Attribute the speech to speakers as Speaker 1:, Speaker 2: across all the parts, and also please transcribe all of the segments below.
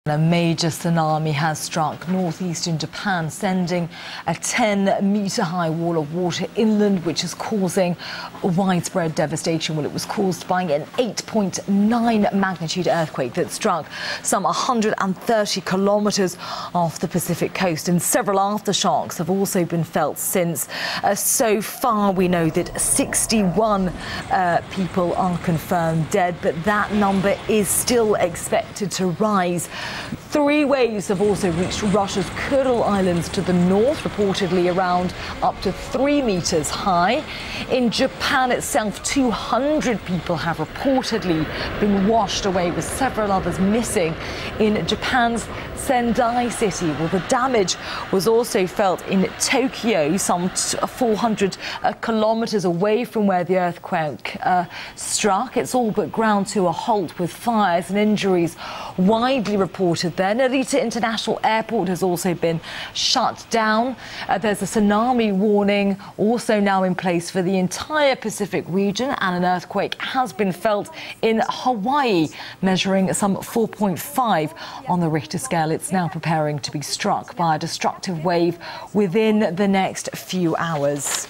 Speaker 1: A major tsunami has struck northeastern Japan, sending a 10-metre-high wall of water inland, which is causing widespread devastation. Well, it was caused by an 8.9 magnitude earthquake that struck some 130 kilometres off the Pacific coast, and several aftershocks have also been felt since. So far, we know that 61 people are confirmed dead, but that number is still expected to rise. 3 waves have also reached Russia's Kuril Islands to the north, reportedly around up to 3 metres high. In Japan itself, 200 people have reportedly been washed away, with several others missing in Japan's Sendai city. Well, the damage was also felt in Tokyo, some 400 kilometres away from where the earthquake struck. It's all but ground to a halt, with fires and injuries widely reported there. Norita International Airport has also been shut down. There's a tsunami warning also now in place for the entire Pacific region, and an earthquake has been felt in Hawaii, measuring some 4.5 on the Richter scale. It's now preparing to be struck by a destructive wave within the next few hours.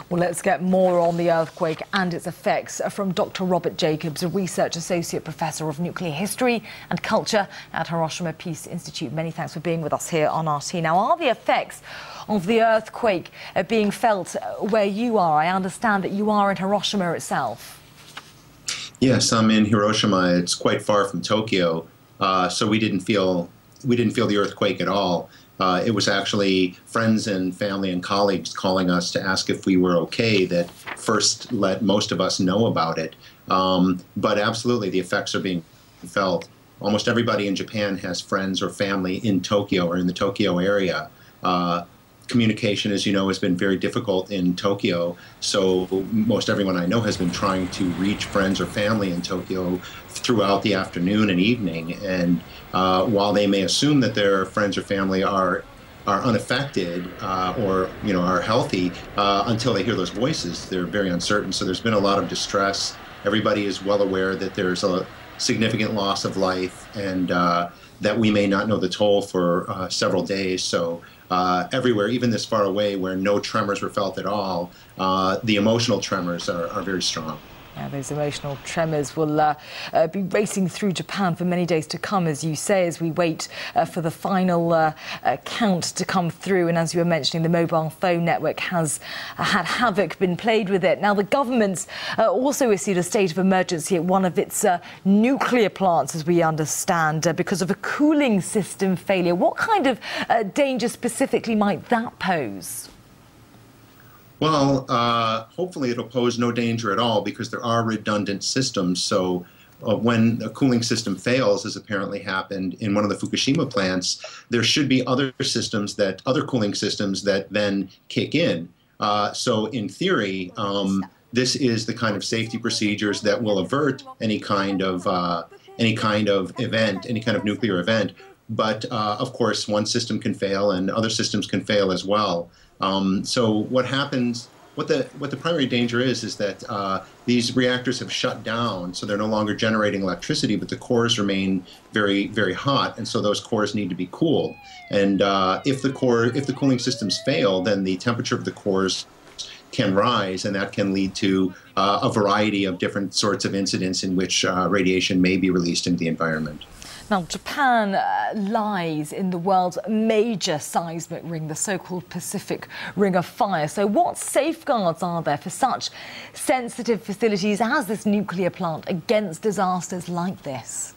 Speaker 1: Well, let's get more on the earthquake and its effects from Dr. Robert Jacobs, a research associate professor of nuclear history and culture at Hiroshima Peace Institute. Many thanks for being with us here on RT. Now, are the effects of the earthquake being felt where you are? I understand that you are in Hiroshima itself.
Speaker 2: Yes, I'm in Hiroshima. It's quite far from Tokyo, so we didn't feel the earthquake at all. It was actually friends and family and colleagues calling us to ask if we were okay that first let most of us know about it. But absolutely, the effects are being felt. Almost everybody in Japan has friends or family in Tokyo or in the Tokyo area. Communication, as you know, has been very difficult in Tokyo, so most everyone I know has been trying to reach friends or family in Tokyo throughout the afternoon and evening. And while they may assume that their friends or family are unaffected or are healthy, until they hear those voices, they're very uncertain. So there's been a lot of distress. Everybody is well aware that there's a significant loss of life, and that we may not know the toll for several days. So everywhere, even this far away where no tremors were felt at all, the emotional tremors are very strong.
Speaker 1: Yeah, those emotional tremors will be racing through Japan for many days to come, as you say, as we wait for the final count to come through. And as you were mentioning, the mobile phone network has had havoc been played with it. Now, the government's also issued a state of emergency at one of its nuclear plants, as we understand, because of a cooling system failure. What kind of danger specifically might that pose?
Speaker 2: Well, hopefully it'll pose no danger at all, because there are redundant systems. So when a cooling system fails, as apparently happened in one of the Fukushima plants, there should be other cooling systems that then kick in. So in theory, this is the kind of safety procedures that will avert any kind of event, any kind of nuclear event. But of course, one system can fail, and other systems can fail as well. So what happens? What the primary danger is that these reactors have shut down, so they're no longer generating electricity, but the cores remain very, very hot, and so those cores need to be cooled. And if the cooling systems fail, then the temperature of the cores can rise, and that can lead to a variety of different sorts of incidents in which radiation may be released into the environment.
Speaker 1: Now, Japan lies in the world's major seismic ring, the so-called Pacific Ring of Fire. So what safeguards are there for such sensitive facilities as this nuclear plant against disasters like this?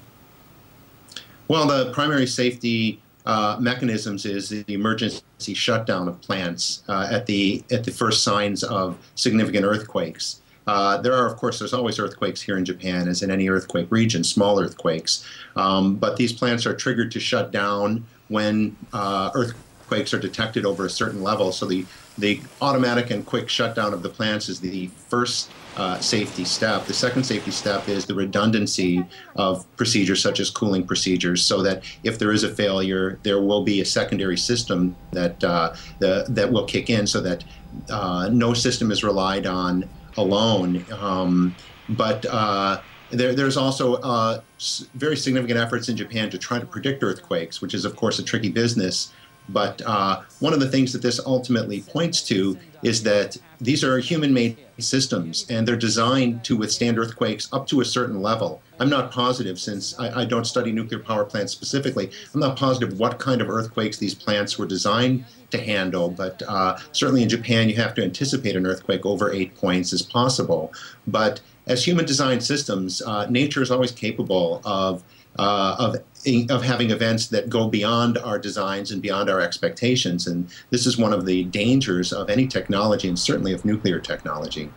Speaker 2: Well, the primary safety mechanisms is the emergency shutdown of plants at the first signs of significant earthquakes. There's always earthquakes here in Japan, as in any earthquake region, small earthquakes. But these plants are triggered to shut down when earthquakes are detected over a certain level. So the automatic and quick shutdown of the plants is the first safety step. The second safety step is the redundancy of procedures such as cooling procedures, so that if there is a failure, there will be a secondary system that will kick in, so that no system is relied on alone. But There's also very significant efforts in Japan to try to predict earthquakes, which is, of course, a tricky business. But one of the things that this ultimately points to is that these are human-made systems, and they're designed to withstand earthquakes up to a certain level. I'm not positive, since I don't study nuclear power plants specifically, I'm not positive what kind of earthquakes these plants were designed to handle, but certainly in Japan you have to anticipate an earthquake over 8 points as possible. But as human-designed systems, nature is always capable of having events that go beyond our designs and beyond our expectations. And this is one of the dangers of any technology, and certainly of nuclear technology.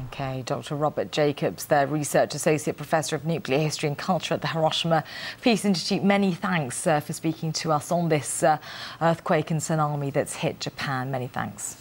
Speaker 1: OK, Dr. Robert Jacobs, the Research Associate Professor of Nuclear History and Culture at the Hiroshima Peace Institute. Many thanks for speaking to us on this earthquake and tsunami that's hit Japan. Many thanks.